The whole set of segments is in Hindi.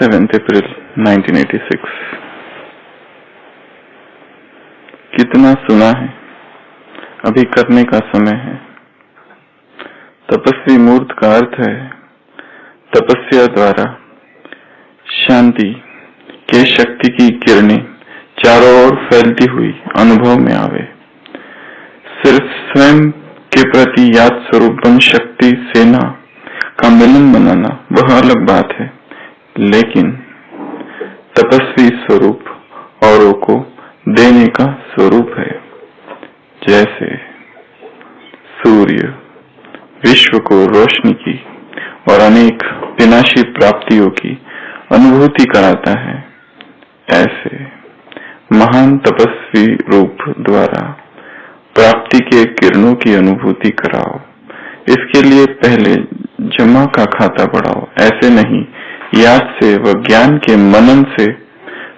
7 अप्रैल 1986। कितना सुना है, अभी करने का समय है। तपस्वी मूर्त का अर्थ है तपस्या द्वारा शांति के शक्ति की किरणें चारों ओर फैलती हुई अनुभव में आवे। सिर्फ स्वयं के प्रति याद स्वरूप बन शक्ति सेना का मिलन बनाना वह अलग बात है, लेकिन तपस्वी स्वरूप औरों को देने का स्वरूप है। जैसे सूर्य विश्व को रोशनी की और अनेक विनाशी प्राप्तियों की अनुभूति कराता है, ऐसे महान तपस्वी रूप द्वारा प्राप्ति के किरणों की अनुभूति कराओ। इसके लिए पहले जमा का खाता बढ़ाओ। ऐसे नहीं, याद से व ज्ञान के मनन से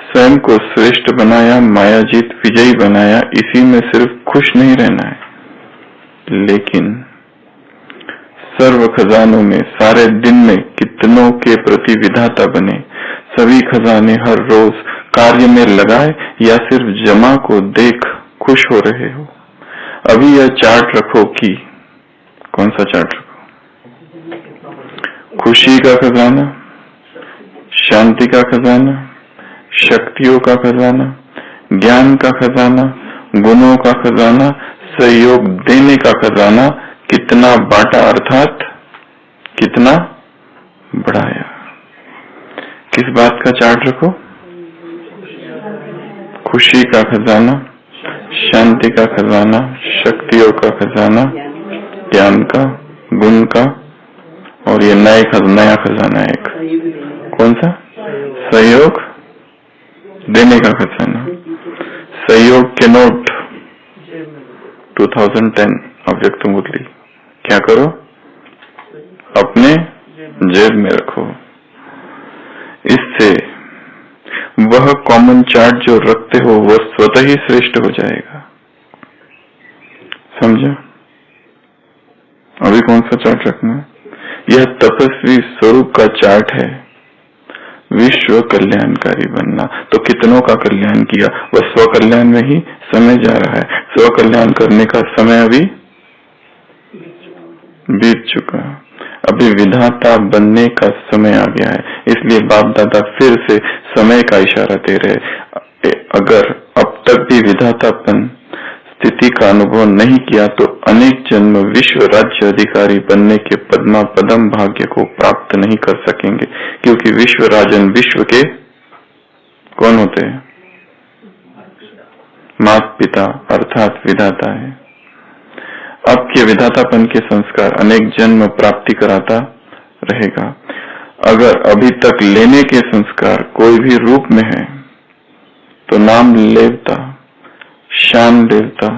स्वयं को श्रेष्ठ बनाया, मायाजीत विजयी बनाया। इसी में सिर्फ खुश नहीं रहना है, लेकिन सर्व खजानों में सारे दिन में कितनों के प्रति विधाता बने। सभी खजाने हर रोज कार्य में लगाए या सिर्फ जमा को देख खुश हो रहे हो। अभी यह चार्ट रखो कि कौन सा चार्ट रखो? खुशी का खजाना, शांति का खजाना, शक्तियों का खजाना, ज्ञान का खजाना, गुणों का खजाना, सहयोग देने का खजाना। कितना बांटा अर्थात कितना बढ़ाया। किस बात का चार्ट रखो? खुशी का खजाना, शांति का खजाना, शक्तियों का खजाना, ज्ञान का, गुण का, और ये नया खजाना है एक। कौन सा? सहयोग देने का खजाना। सहयोग के नोट 2010 अव्यक्त मुरली क्या करो? अपने जेब में रखो। इससे वह कॉमन चार्ट जो रखते हो वह स्वतः ही श्रेष्ठ हो जाएगा। समझा? अभी कौन सा चार्ट रखना है? यह तपस्वी स्वरूप का चार्ट है। विश्व कल्याणकारी बनना, तो कितनों का कल्याण किया, वह स्व कल्याण में ही समय जा रहा है। स्व कल्याण करने का समय अभी बीत चुका। अभी विधाता बनने का समय आ गया है। इसलिए बाप दादा फिर से समय का इशारा दे रहे। अगर अब तक भी विधातापन स्थिति का अनुभव नहीं किया तो अनेक जन्म विश्व राज्य अधिकारी बनने के पद्मा पदम भाग्य को प्राप्त नहीं कर सकेंगे, क्योंकि विश्व राजन विश्व के कौन होते हैं? माता पिता अर्थात विधाता है। अब के विधातापन के संस्कार अनेक जन्म प्राप्ति कराता रहेगा। अगर अभी तक लेने के संस्कार कोई भी रूप में है तो नाम लेवता, शान देवता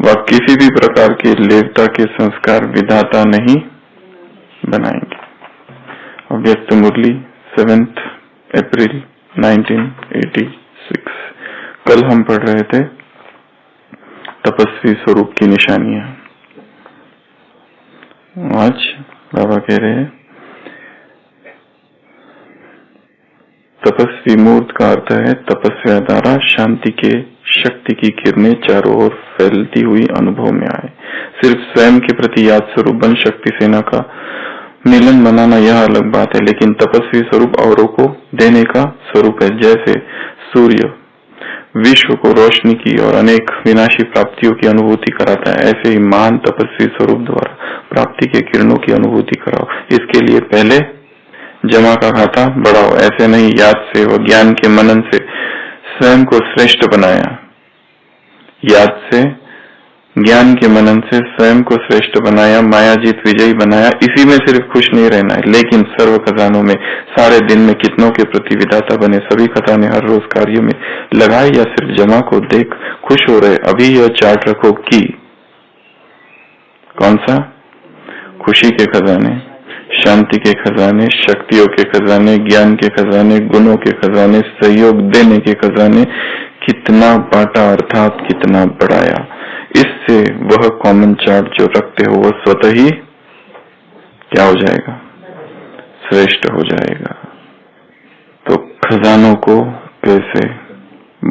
व किसी भी प्रकार के लेवता के संस्कार विधाता नहीं बनाएंगे। अव्यक्त मुरली 7 अप्रैल 1986। कल हम पढ़ रहे थे तपस्वी स्वरूप की निशानियां। आज बाबा कह रहे हैं तपस्वी मूर्त का अर्थ है तपस्या द्वारा शांति के शक्ति की किरणें चारों ओर फैलती हुई अनुभव में आए। सिर्फ स्वयं के प्रति याद स्वरूप बन शक्ति सेना का मिलन बनाना यह अलग बात है, लेकिन तपस्वी स्वरूप औरों को देने का स्वरूप है। जैसे सूर्य विश्व को रोशनी की और अनेक विनाशी प्राप्तियों की अनुभूति कराता है, ऐसे ही महान तपस्वी स्वरूप द्वारा प्राप्ति के किरणों की अनुभूति कराओ। इसके लिए पहले जमा का खाता बढ़ाओ। ऐसे नहीं, याद से व ज्ञान के मनन से स्वयं को श्रेष्ठ बनाया। याद से ज्ञान के मनन से स्वयं को श्रेष्ठ बनाया, मायाजीत विजयी बनाया। इसी में सिर्फ खुश नहीं रहना है, लेकिन सर्व खजानों में सारे दिन में कितनों के प्रति विधाता बने। सभी खजाने हर रोज कार्य में लगाए या सिर्फ जमा को देख खुश हो रहे। अभी यह चार्ट रखो कि कौन सा? खुशी के खजाने, शांति के खजाने, शक्तियों के खजाने, ज्ञान के खजाने, गुणों के खजाने, सहयोग देने के खजाने। कितना बांटा अर्थात कितना बढ़ाया। इससे वह कॉमन चार्ट जो रखते हो वह स्वतः ही क्या हो जाएगा? श्रेष्ठ हो जाएगा। खजानों को कैसे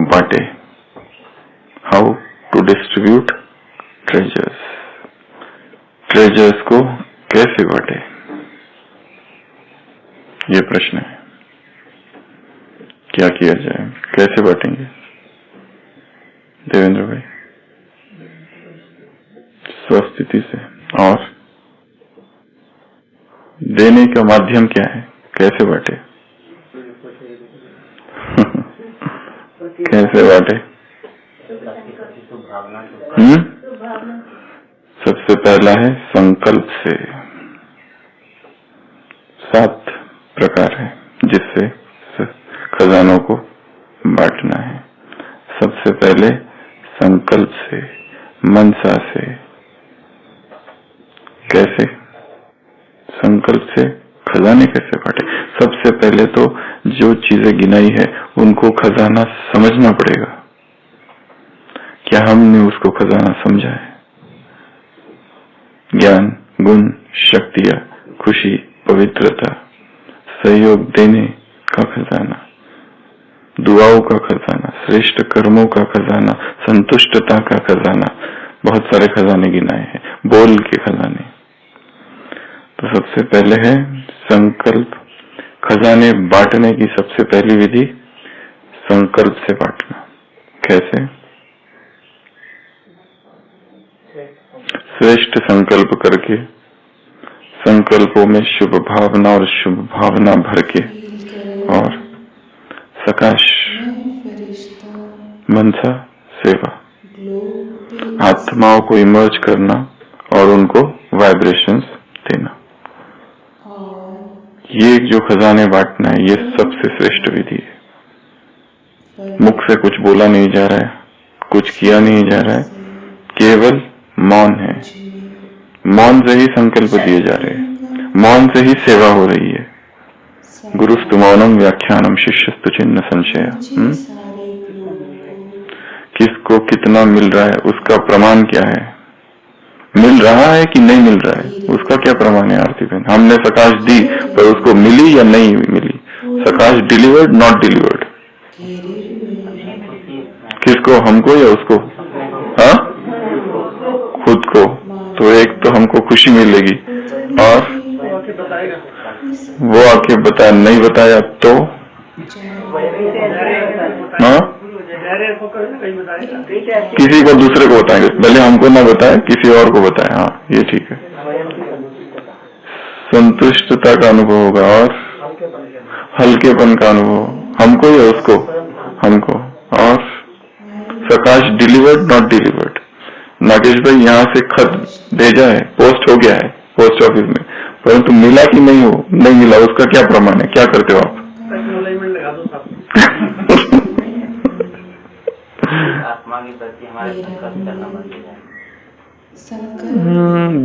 बांटे, how to distribute treasures, treasures को कैसे बांटे, ये प्रश्न है। क्या किया जाए, कैसे बांटेंगे देवेंद्र भाई? स्वस्थिति से। और देने का माध्यम क्या है, कैसे बांटे? कैसे बांटे? सबसे पहला है संकल्प से। 7 प्रकार है जिससे खजानों को बांटना है। सबसे पहले संकल्प से, मनसा से। कैसे? संकल्प से खजाने कैसे बांटे? सबसे पहले तो जो चीजें गिनाई है उनको खजाना समझना पड़ेगा। क्या हमने उसको खजाना समझा है? ज्ञान, गुण, शक्तियां, खुशी, पवित्रता, सहयोग देने का खजाना, दुआओं का खजाना, श्रेष्ठ कर्मों का खजाना, संतुष्टता का खजाना, बहुत सारे खजाने गिनाए हैं, बोल के खजाने। तो सबसे पहले है संकल्प। खजाने बांटने की सबसे पहली विधि संकल्प से बांटना। कैसे? श्रेष्ठ संकल्प करके, संकल्पों में शुभ भावना और शुभ भावना भर के, और सकाश मनसा सेवा, आत्माओं को इमर्ज करना और उनको वाइब्रेशंस देना। ये जो खजाने बांटना है ये सबसे श्रेष्ठ विधि है। मुख से कुछ बोला नहीं जा रहा है, कुछ किया नहीं जा रहा है, केवल मौन है। मौन से ही संकल्प दिए जा रहे हैं, मौन से ही सेवा हो रही है। गुरुस्तु मौनम व्याख्यानम शिष्यस्तु छिन्न संशय। किसको कितना मिल रहा है उसका प्रमाण क्या है? मिल रहा है कि नहीं मिल रहा है उसका क्या प्रमाण है? आरती बहन, हमने सकाश दी पर उसको मिली या नहीं मिली? सकाश डिलीवर्ड, नॉट डिलीवर्ड? किसको, हमको या उसको? हाँ, खुद को। तो एक तो हमको खुशी मिलेगी, और वो आके बता, नहीं बताया तो हाँ, किसी को दूसरे को बताएंगे, भले हमको ना बताए, किसी और को बताए। हाँ, ये ठीक है। संतुष्टता का अनुभव होगा और हल्केपन का अनुभव, हमको या उसको? हमको। और सकाश डिलीवर्ड, नॉट डिलीवर्ड? नागेश भाई यहाँ से खत भेजा है, पोस्ट हो गया है पोस्ट ऑफिस में, परंतु मिला कि नहीं हो, नहीं मिला, उसका क्या प्रमाण है? क्या करते हो आप?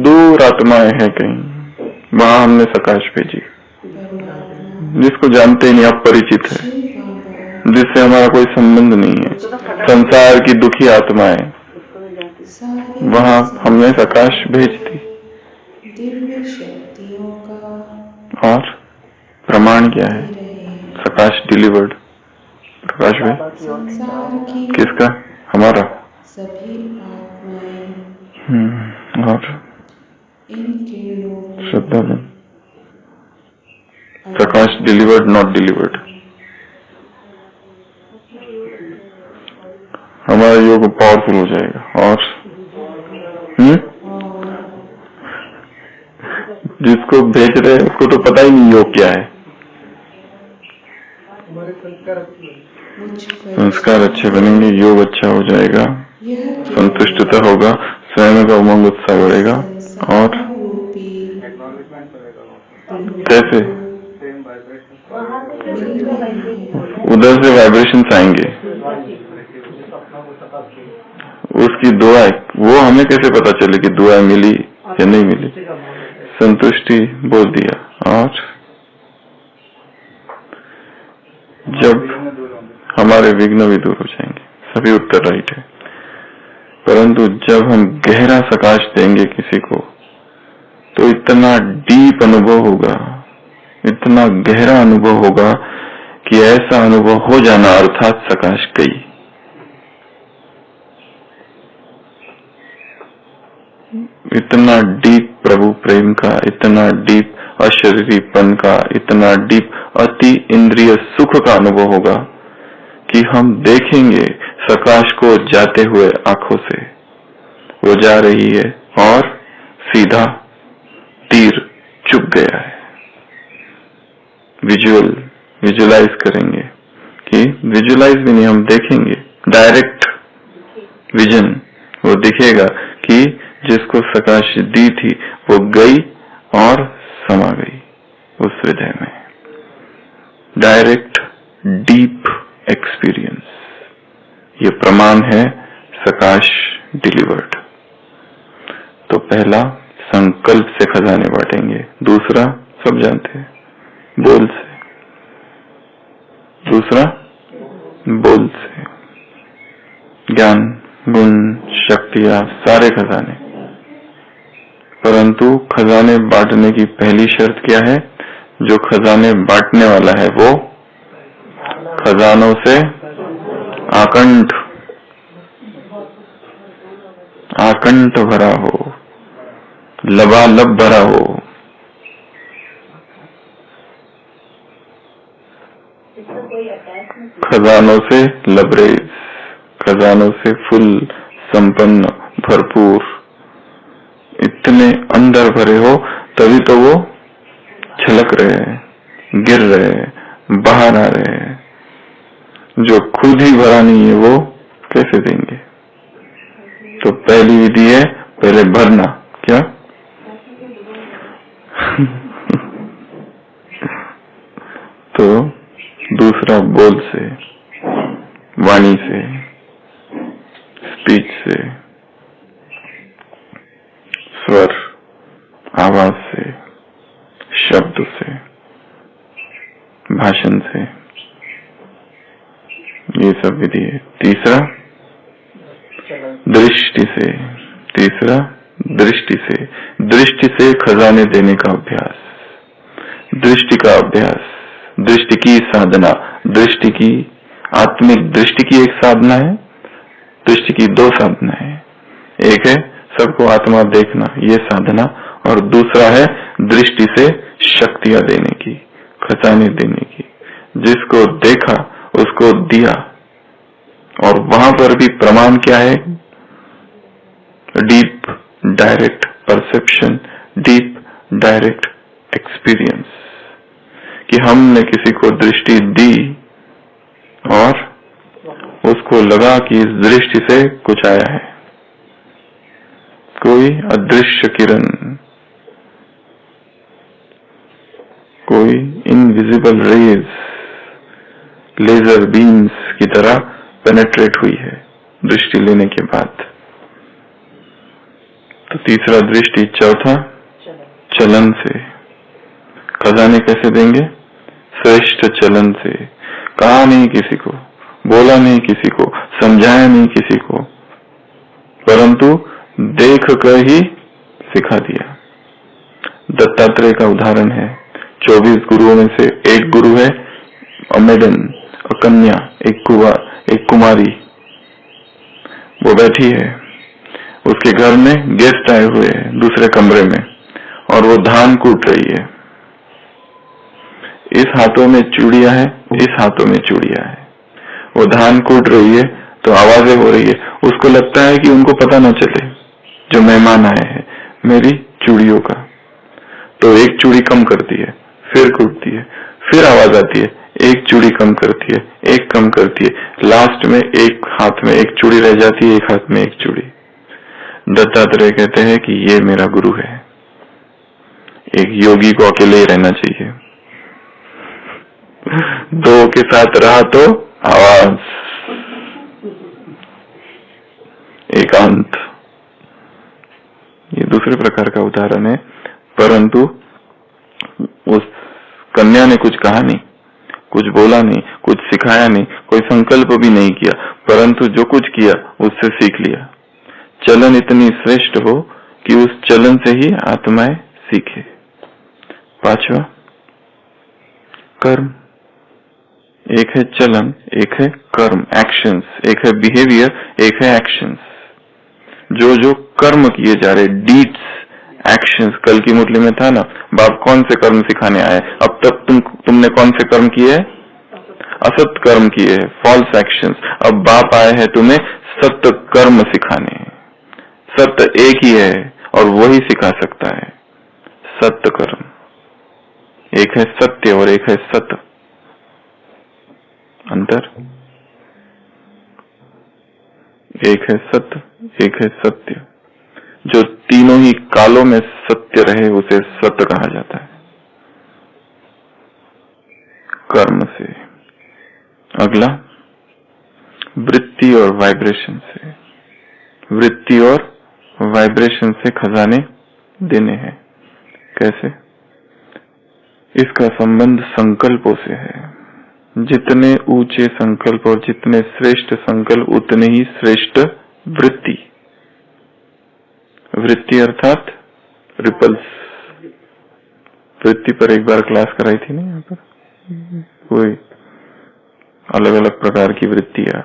दूर आत्माएं हैं कहीं, वहां हमने सकाश भेजी, जिसको जानते ही नहीं, अपरिचित है, जिससे हमारा कोई संबंध नहीं है, संसार की दुखी आत्माएं, वहां हमने सकाश भेज दी। और प्रमाण क्या है? सकाश डिलीवर्ड। प्रकाश भाई, किसका? हमारा। और श्रद्धा बहन, सकाश डिलीवर्ड, नॉट डिलीवर्ड? हमारा योग पावरफुल हो जाएगा। और जिसको भेज रहे हैं उसको तो पता ही नहीं योग क्या है। संस्कार अच्छे बनेंगे, योग अच्छा हो जाएगा, संतुष्टता होगा, स्वयं का उमंग उत्साह बढ़ेगा। और कैसे? उधर से वाइब्रेशंस आएंगे, उसकी दुआएं, वो हमें कैसे पता चले कि दुआएं मिली या नहीं मिली? संतुष्टि बोल दिया। और जब हमारे विघ्न भी दूर हो जाएंगे, सभी उत्तर राइट है, परंतु जब हम गहरा सकाश देंगे किसी को तो इतना डीप अनुभव होगा, इतना गहरा अनुभव होगा कि ऐसा अनुभव हो जाना अर्थात सकाश गई। इतना डीप प्रभु प्रेम का, इतना डीप अशरीरीपन का, इतना डीप अति इंद्रिय सुख का अनुभव होगा कि हम देखेंगे सकाश को जाते हुए आंखों से। वो जा रही है और सीधा तीर चुप गया है। विजुअलाइज करेंगे कि विजुअलाइज भी नहीं, हम देखेंगे डायरेक्ट विजन। वो दिखेगा कि जिसको सकाश दी थी वो गई और समा गई उस हृदय में। डायरेक्ट डीप एक्सपीरियंस, ये प्रमाण है सकाश डिलीवर्ड। तो पहला संकल्प से खजाने बांटेंगे, दूसरा सब जानते हैं बोल से, दूसरा बोल से, ज्ञान गुण शक्तियां सारे खजाने। परंतु खजाने बांटने की पहली शर्त क्या है? जो खजाने बांटने वाला है वो खजानों से आकंठ भरा हो, लबालब भरा हो। खजानों से लबरेज, खजानों से फुल, संपन्न, भरपूर, इतने अंदर भरे हो तभी तो वो छलक रहे हैं, गिर रहे हैं, बाहर आ रहे हैं। जो खुद ही भरा नहीं है वो कैसे देंगे? तो पहली विधि है पहले भरना। क्या? तो दूसरा बोल से, वाणी से, स्पीच से, स्वर आवाज से, शब्द से, भाषण से, ये सब विधि है। तीसरा दृष्टि से, तीसरा दृष्टि से खजाने देने का अभ्यास, दृष्टि का अभ्यास, दृष्टि की साधना। दृष्टि की आत्मिक दृष्टि की एक साधना है, दृष्टि की दो साधना है। एक है सबको आत्मा देखना, ये साधना, और दूसरा है दृष्टि से शक्तियां देने की, खजाने देने की। जिसको देखा उसको दिया। और वहां पर भी प्रमाण क्या है? Deep direct perception, deep direct experience, कि हमने किसी को दृष्टि दी और उसको लगा कि इस दृष्टि से कुछ आया है, कोई अदृश्य किरण, कोई इनविजिबल रेज लेजर बीम्स की तरह पेनेट्रेट हुई है दृष्टि लेने के बाद। तो तीसरा दृष्टि। चौथा चलन से। खजाने कैसे देंगे? श्रेष्ठ चलन से। कहा नहीं किसी को, बोला नहीं किसी को, समझाया नहीं किसी को, परंतु देख कर ही सिखा दिया। दत्तात्रेय का उदाहरण है। 24 गुरुओं में से एक गुरु है अमेडन, कन्या, एक कुमारी। वो बैठी है, उसके घर में गेस्ट आए हुए हैं दूसरे कमरे में, और वो धान कूट रही है। इस हाथों में चूड़ियां है, इस हाथों में चूड़ियां है। वो धान कूट रही है तो आवाजें हो रही है। उसको लगता है कि उनको पता न चले जो मेहमान आए हैं मेरी चूड़ियों का, तो एक चूड़ी कम करती है, फिर कूटती है, फिर आवाज आती है, एक चूड़ी कम करती है, एक कम करती है, लास्ट में एक हाथ में एक चूड़ी रह जाती है, एक हाथ में एक चूड़ी। दत्तात्रेय कहते हैं कि ये मेरा गुरु है। एक योगी को अकेले ही रहना चाहिए, दो के साथ रहा तो आवाज, एकांत। ये दूसरे प्रकार का उदाहरण है। परंतु उस कन्या ने कुछ कहा नहीं, कुछ बोला नहीं, कुछ सिखाया नहीं, कोई संकल्प भी नहीं किया, परंतु जो कुछ किया उससे सीख लिया। चलन इतनी श्रेष्ठ हो कि उस चलन से ही आत्माएं सीखे। पांचवा कर्म। एक है चलन, एक है कर्म, एक्शंस, एक है बिहेवियर, एक है एक्शंस। जो जो कर्म किए जा रहे, डीड्स, एक्शंस। कल की मुरली में था ना, बाप कौन से कर्म सिखाने आए? अब तक तुमने कौन से कर्म किए? असत कर्म किए, फॉल्स एक्शंस। अब बाप आए हैं तुम्हें सत्य कर्म सिखाने। सत्य एक ही है और वही सिखा सकता है, सत्य कर्म। एक है सत्य और एक है सत। अंतर, एक है सत्य, एक है सत्य। जो तीनों ही कालों में सत्य रहे उसे सत्य कहा जाता है, कर्म से। अगला, वृत्ति और वाइब्रेशन से। वृत्ति और वाइब्रेशन से खजाने देने हैं। कैसे? इसका संबंध संकल्पों से है। जितने ऊंचे संकल्प और जितने श्रेष्ठ संकल्प उतने ही श्रेष्ठ वृत्ति। वृत्ति अर्थात रिपल्स। वृत्ति पर एक बार क्लास कराई थी ना यहाँ पर, कोई अलग अलग प्रकार की वृत्तियां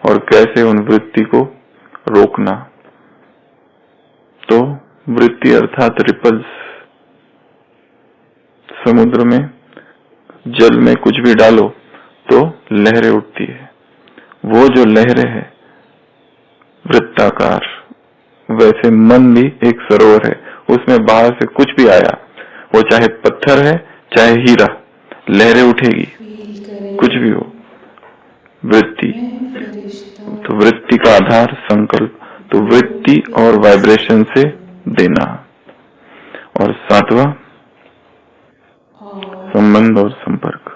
और कैसे उन वृत्ति को रोकना। तो वृत्ति अर्थात रिपल्स। समुद्र में, जल में कुछ भी डालो तो लहरें उठती है। वो जो लहरें है वृत्ताकार, वैसे मन भी एक सरोवर है। उसमें बाहर से कुछ भी आया, वो चाहे पत्थर है चाहे हीरा, लहरें उठेगी, कुछ भी हो। वृत्ति, तो वृत्ति का आधार संकल्प। तो वृत्ति और वाइब्रेशन से देना। और सातवां, संबंध और संपर्क।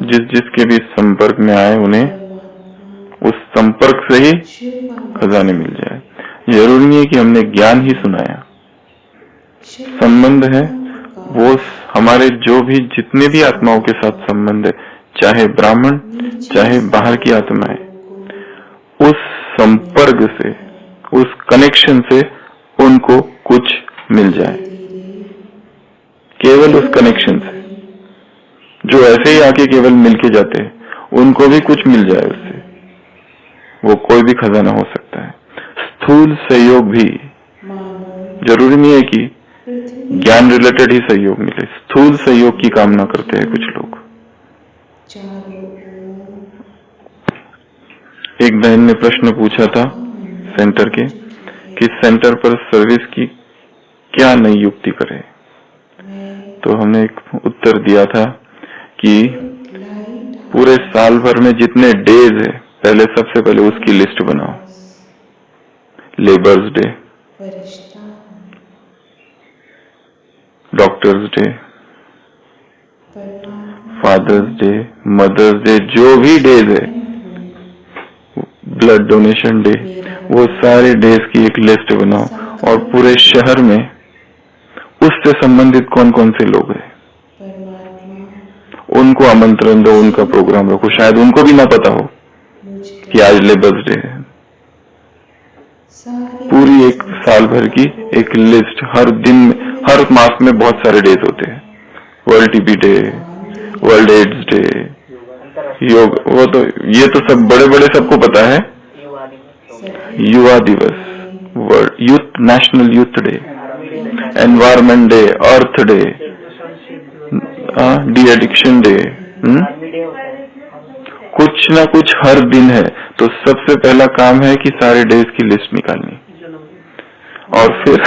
जिस जिसके भी संपर्क में आए उन्हें उस संपर्क से ही खजाने मिल जाए। जरूरी नहीं है कि हमने ज्ञान ही सुनाया। संबंध है वो हमारे जो भी जितने भी आत्माओं के साथ संबंध है, चाहे ब्राह्मण चाहे बाहर की आत्माएं, उस संपर्क से, उस कनेक्शन से उनको कुछ मिल जाए। केवल उस कनेक्शन से। जो ऐसे ही आके केवल मिलके जाते हैं, उनको भी कुछ मिल जाए उससे, वो कोई भी खजाना हो सकता है। स्थूल सहयोग भी, जरूरी नहीं है कि ज्ञान रिलेटेड ही सहयोग मिले। स्थूल सहयोग की कामना करते हैं कुछ लोग। एक बहन ने प्रश्न पूछा था सेंटर के कि सेंटर पर सर्विस की क्या नई युक्ति करें। तो हमने एक उत्तर दिया था कि पूरे साल भर में जितने डेज है, पहले सबसे पहले उसकी लिस्ट बनाओ। Labours day, doctors day, fathers day, mothers day, जो भी डेज है, ब्लड डोनेशन डे, वो सारे डेज की एक लिस्ट बनाओ और पूरे शहर में उससे संबंधित कौन कौन से लोग हैं उनको आमंत्रण दो, उनका प्रोग्राम रखो। शायद उनको भी ना पता हो कि आज लेबर्स डे है। पूरी एक साल भर की एक लिस्ट, हर दिन, हर मास में बहुत सारे डेज होते हैं। World TB day, world AIDS day, yoga, वो तो ये तो सब बड़े बड़े सबको पता है। युवा दिवस, world youth, national youth day, environment day, earth day, de addiction day, कुछ ना कुछ हर दिन है। तो सबसे पहला काम है कि सारे डेज की लिस्ट निकालनी। और फिर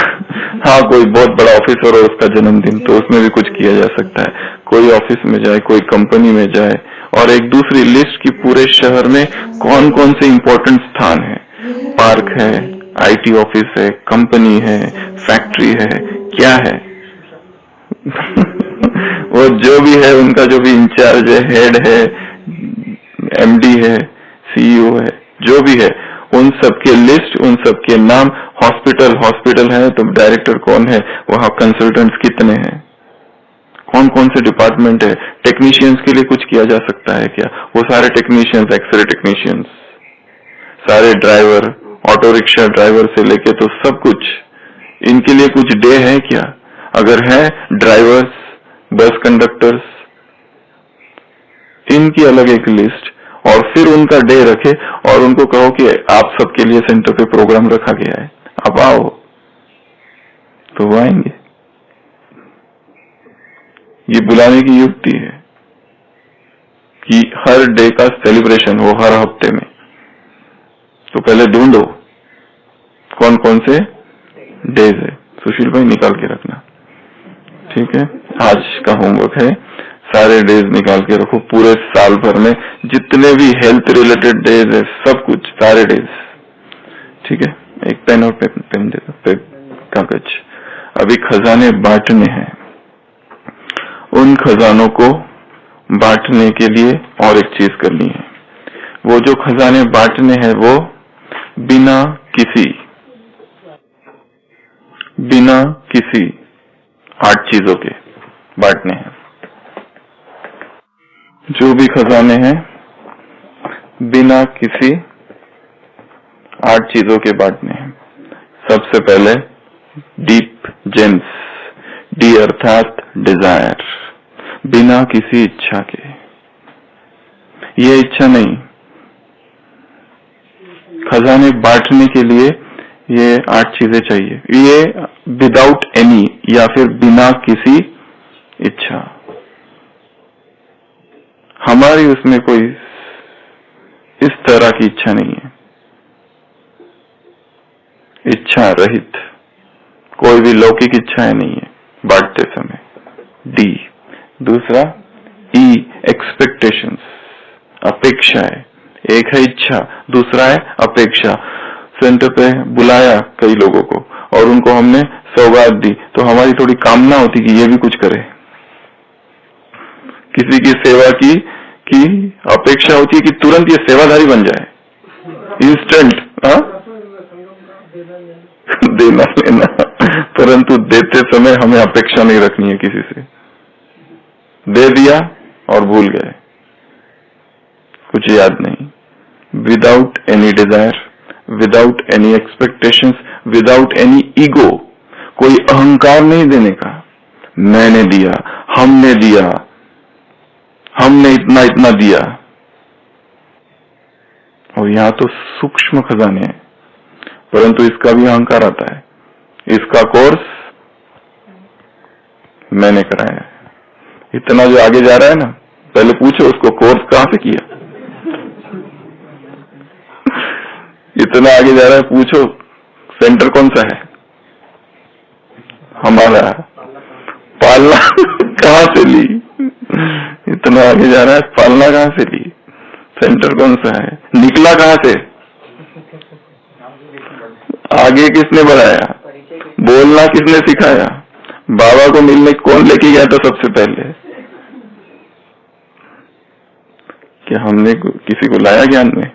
हाँ, कोई बहुत बड़ा ऑफिसर हो उसका जन्मदिन, तो उसमें भी कुछ किया जा सकता है। कोई ऑफिस में जाए, कोई कंपनी में जाए, और एक दूसरी लिस्ट की पूरे शहर में कौन कौन से इम्पोर्टेंट स्थान है। पार्क है, आईटी ऑफिस है, कंपनी है, फैक्ट्री है, क्या है वो जो भी है, उनका जो भी इंचार्ज है, हेड है, एमडी है, सीईओ है, जो भी है, उन सबके लिस्ट, उन सबके नाम। हॉस्पिटल है तो डायरेक्टर कौन है, वहां कंसल्टेंट्स कितने हैं, कौन कौन से डिपार्टमेंट है। टेक्नीशियंस के लिए कुछ किया जा सकता है क्या, वो सारे टेक्नीशियंस, एक्सरे टेक्नीशियंस, सारे ड्राइवर, ऑटो रिक्शा ड्राइवर से लेके तो सब कुछ, इनके लिए कुछ डे है क्या। अगर है ड्राइवर्स, बस कंडक्टर्स, इनकी अलग एक लिस्ट, और फिर उनका डे रखे और उनको कहो कि आप सबके लिए सेंटर पे प्रोग्राम रखा गया है, आप आओ, तो वो आएंगे। ये बुलाने की युक्ति है कि हर डे का सेलिब्रेशन हो हर हफ्ते में। तो पहले ढूंढो कौन कौन से डेज है, सुशील भाई निकाल के रखना, ठीक है। आज का होमवर्क है, सारे डेज निकाल के रखो, पूरे साल भर में जितने भी हेल्थ रिलेटेड डेज है सब कुछ, सारे डेज, ठीक है। एक पेन और पेन दे दो, कागज। अभी खजाने बांटने हैं, उन खजानों को बांटने के लिए और एक चीज करनी है। वो जो खजाने बांटने हैं वो बिना किसी 8 चीजों के बांटने हैं। जो भी खजाने हैं बिना किसी 8 चीजों के बांटने हैं। सबसे पहले डीप जेम्स, डी अर्थात डिजायर, बिना किसी इच्छा के। ये इच्छा नहीं, खजाने बांटने के लिए ये 8 चीजें चाहिए, ये विदाउट एनी या फिर बिना किसी इच्छा। हमारी उसमें कोई इस तरह की इच्छा नहीं है, इच्छा रहित, कोई भी लौकिक इच्छाएं नहीं है बांटते समय। डी। दूसरा ई, एक्सपेक्टेशंस, अपेक्षा है। एक है इच्छा, दूसरा है अपेक्षा। सेंटर पे बुलाया कई लोगों को और उनको हमने सौगात दी, तो हमारी थोड़ी कामना होती कि ये भी कुछ करे। किसी की सेवा की अपेक्षा होती है कि तुरंत ये सेवाधारी बन जाए, इंस्टेंट। देना लेना, परंतु देते समय हमें अपेक्षा नहीं रखनी है किसी से। दे दिया और भूल गए, कुछ याद नहीं। Without any desire, without any expectations, without any ego, कोई अहंकार नहीं देने का। मैंने दिया, हमने दिया, हमने इतना इतना दिया। और यहां तो सूक्ष्म खजाने हैं, परंतु इसका भी अहंकार आता है। इसका कोर्स मैंने कराया है। इतना जो आगे जा रहा है ना, पहले पूछो उसको कोर्स कहां से किया। इतना आगे जा रहा है, पूछो सेंटर कौन सा है हमारा, पालना कहां से ली। इतना आगे जा रहा है, पालना कहां से ली, सेंटर कौन सा है, निकला कहां से, आगे किसने बढ़ाया, बोलना किसने सिखाया, बाबा को मिलने कौन लेके गया था सबसे पहले। क्या हमने किसी को लाया ज्ञान में,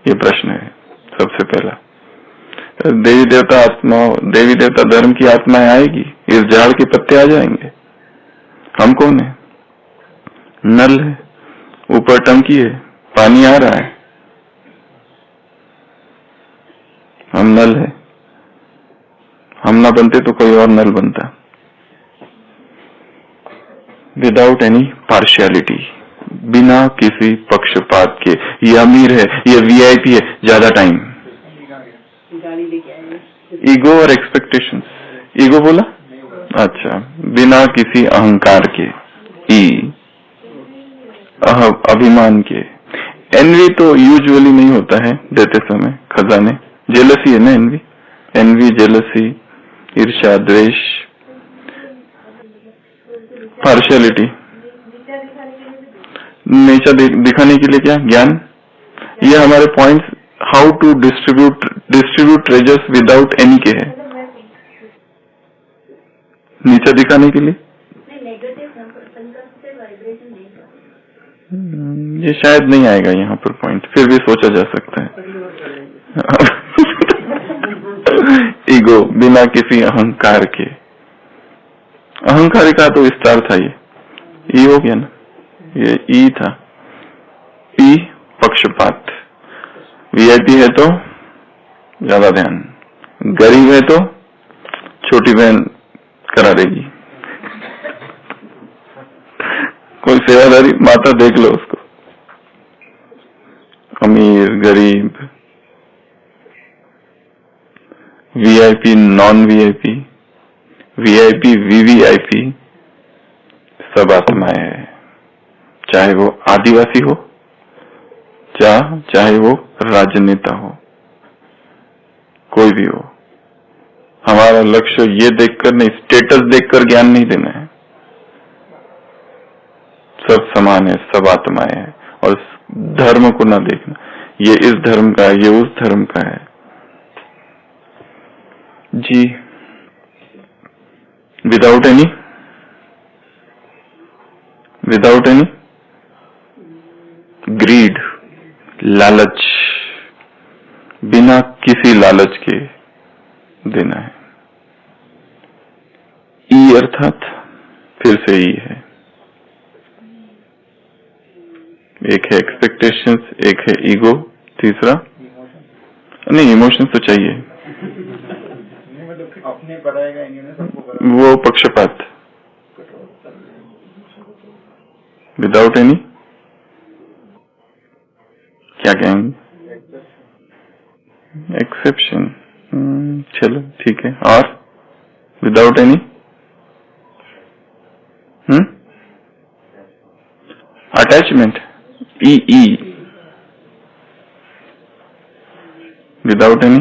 ये प्रश्न है सबसे पहला। देवी देवता आत्मा, देवी देवता धर्म की आत्माएं आएगी, इस झाड़ के पत्ते आ जाएंगे। हम कौन है, नल है, ऊपर टंकी है, पानी आ रहा है, हम नल है। हम ना बनते तो कोई और नल बनता। विदाउट एनी पार्शियलिटी, बिना किसी पक्षपात के। ये अमीर है, ये वीआईपी है, ज्यादा टाइम। ईगो और एक्सपेक्टेशंस, ईगो बोला, अच्छा, बिना किसी अहंकार के, अभिमान के। एनवी तो यूजुअली नहीं होता है देते समय खजाने, जेलसी है ना एनवी, एनवी, जेलसी, ईर्ष्या, द्वेष, पार्शियलिटी। नेचर दिखाने के लिए क्या, ज्ञान। ये हमारे points, how to distribute treasures without any के है। नीचे दिखाने के लिए ये शायद नहीं आएगा यहाँ पर पॉइंट, फिर भी सोचा जा सकता है। ईगो, बिना किसी अहंकार के। अहंकार का तो विस्तार था, ये ई हो गया ना, ये ई था। पी, पक्षपात। वीआईपी है तो ज्यादा ध्यान, गरीब है तो छोटी बहन करा देगी। कोई सेवादारी माता देख लो उसको, अमीर गरीब, VIP non VIP, VIP VVIP, सब आत्माएं हैं। चाहे वो आदिवासी हो, चाहे वो राजनेता हो, कोई भी हो। हमारा लक्ष्य ये देखकर नहीं, स्टेटस देखकर ज्ञान नहीं देना है। सब समान है, सब आत्माएं हैं। और धर्म को ना देखना, ये इस धर्म का है, ये उस धर्म का है। जी, विदाउट एनी ग्रीड, लालच, बिना किसी लालच के देना है। ई अर्थात फिर से ई है। एक है एक्सपेक्टेशंस, एक है ईगो, तीसरा नहीं, इमोशंस तो चाहिए, अपने बढ़ाएगा वो पक्षपात। विदाउट एनी क्या कहेंगे, एक्सेप्शन। चलो ठीक है। और विदाउट एनी अटैचमेंट, ई विदाउट एनी।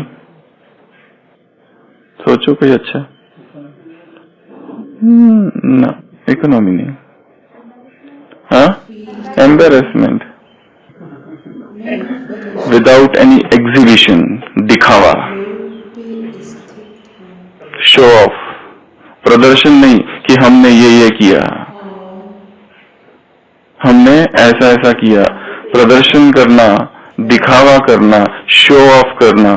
सोचो कोई अच्छा। ना, इकोनॉमी नहीं। हाँ, एम्बेरसमेंट, विदाउट एनी एग्जीबिशन, दिखावा, शो ऑफ, प्रदर्शन नहीं कि हमने ये किया, हमने ऐसा ऐसा किया। प्रदर्शन करना, दिखावा करना, शो ऑफ करना,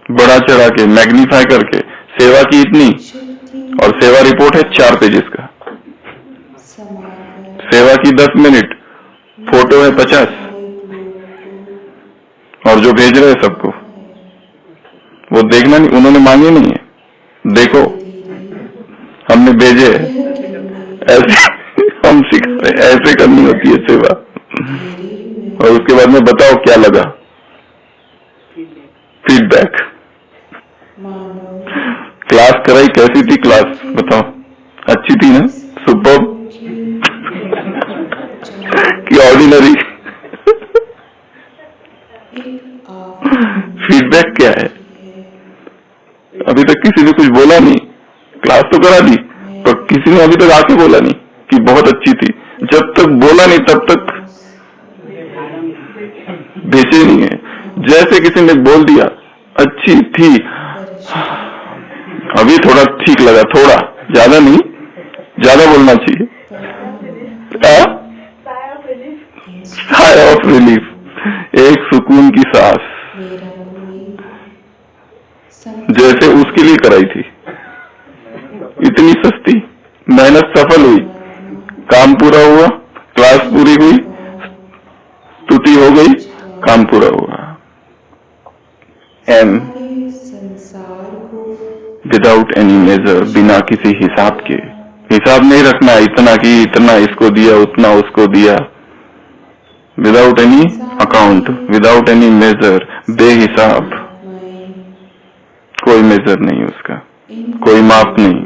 बड़ा चढ़ा के, मैग्नीफाई करके। सेवा की इतनी, और सेवा रिपोर्ट है 4 पेजेस का। सेवा की 10 मिनट, फोटो है 50, और जो भेज रहे हैं सबको वो देखना नहीं, उन्होंने मांगे नहीं है। देखो हमने भेजे, ऐसे हम सीख रहे, ऐसे करनी होती है सेवा। और उसके बाद में बताओ क्या लगा, फीडबैक। क्लास कराई, कैसी थी क्लास, बताओ। अच्छी थी ना, सुपर कि ऑर्डिनरी। फीडबैक क्या है? अभी तक किसी ने कुछ बोला नहीं, क्लास तो करा दी, पर किसी ने अभी तक आके बोला नहीं कि बहुत अच्छी थी। जब तक बोला नहीं तब तक भेजे नहीं है। जैसे किसी ने बोल दिया अच्छी थी, अभी थोड़ा ठीक लगा, थोड़ा, ज्यादा नहीं, ज्यादा बोलना चाहिए। साय ऑफ रिलीफ, एक सुकून की सांस, जैसे उसके लिए कराई थी। इतनी सस्ती, मेहनत सफल हुई, काम पूरा हुआ, क्लास पूरी हुई, स्तुति हो गई, काम पूरा हुआ। एम विदाउट एनी मेजर, बिना किसी हिसाब के। हिसाब नहीं रखना, इतना की इतना इसको दिया, उतना उसको दिया। Without any account, without any measure, बेहिसाब, कोई मेजर नहीं उसका, कोई माप नहीं।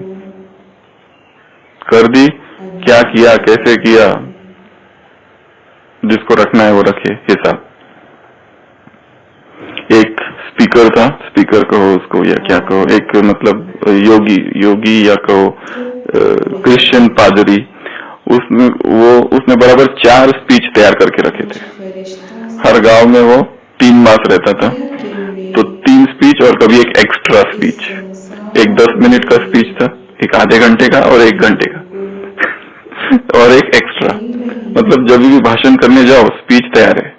कर दी, क्या किया, कैसे किया, जिसको रखना है वो रखे हिसाब। एक स्पीकर था, स्पीकर कहो उसको या क्या कहो, एक मतलब योगी या कहो क्रिश्चियन पादरी, उसने बराबर 4 स्पीच तैयार करके रखे थे। हर गांव में वो 3 मास रहता था, तो 3 स्पीच और कभी एक एक्स्ट्रा स्पीच। एक 10 मिनट का स्पीच था, एक आधे घंटे का और 1 घंटे का और एक एक्स्ट्रा। मतलब जब भी भाषण करने जाओ, स्पीच तैयार है,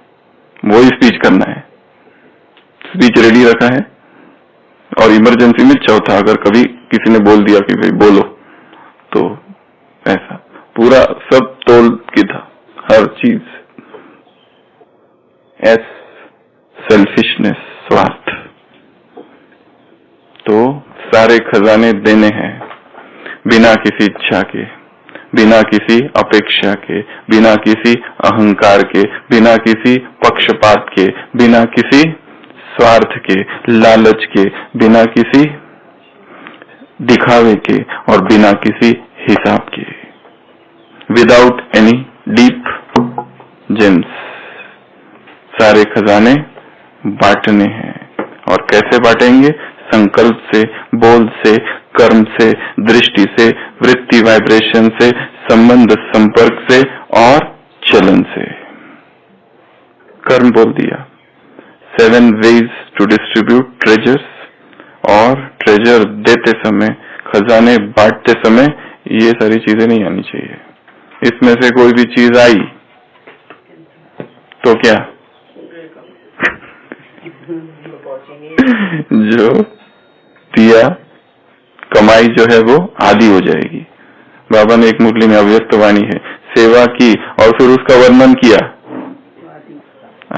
वही स्पीच करना है। स्पीच रेडी रखा है। और इमरजेंसी में चौथा, अगर कभी किसी ने बोल दिया कि भाई बोलो, तो ऐसा पूरा सब तोल की था, हर चीज। एस सेल्फिशनेस, स्वार्थ। तो सारे खजाने देने हैं बिना किसी इच्छा के, बिना किसी अपेक्षा के, बिना किसी अहंकार के, बिना किसी पक्षपात के, बिना किसी स्वार्थ के, लालच के, बिना किसी दिखावे के और बिना किसी हिसाब के, विदाउट एनी डीप जेम्स। सारे खजाने बांटने हैं। और कैसे बांटेंगे? संकल्प से, बोल से, कर्म से, दृष्टि से, वृत्ति वाइब्रेशन से, संबंध संपर्क से और चलन से। कर्म बोल दिया। 7 ways टू डिस्ट्रीब्यूट ट्रेजर्स। और ट्रेजर देते समय, खजाने बांटते समय ये सारी चीजें नहीं आनी चाहिए। इसमें से कोई भी चीज आई तो क्या जो दिया कमाई जो है वो आधी हो जाएगी। बाबा ने एक मुरली में अव्यक्त वाणी है, सेवा की और फिर उसका वर्णन किया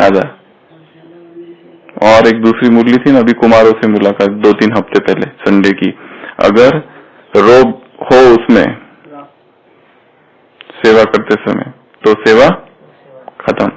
आधा। और एक दूसरी मुरली थी ना, अभी कुमारों से मुलाकात 2-3 हफ्ते पहले संडे की। अगर रोग हो उसमें सेवा करते समय तो सेवा खत्म।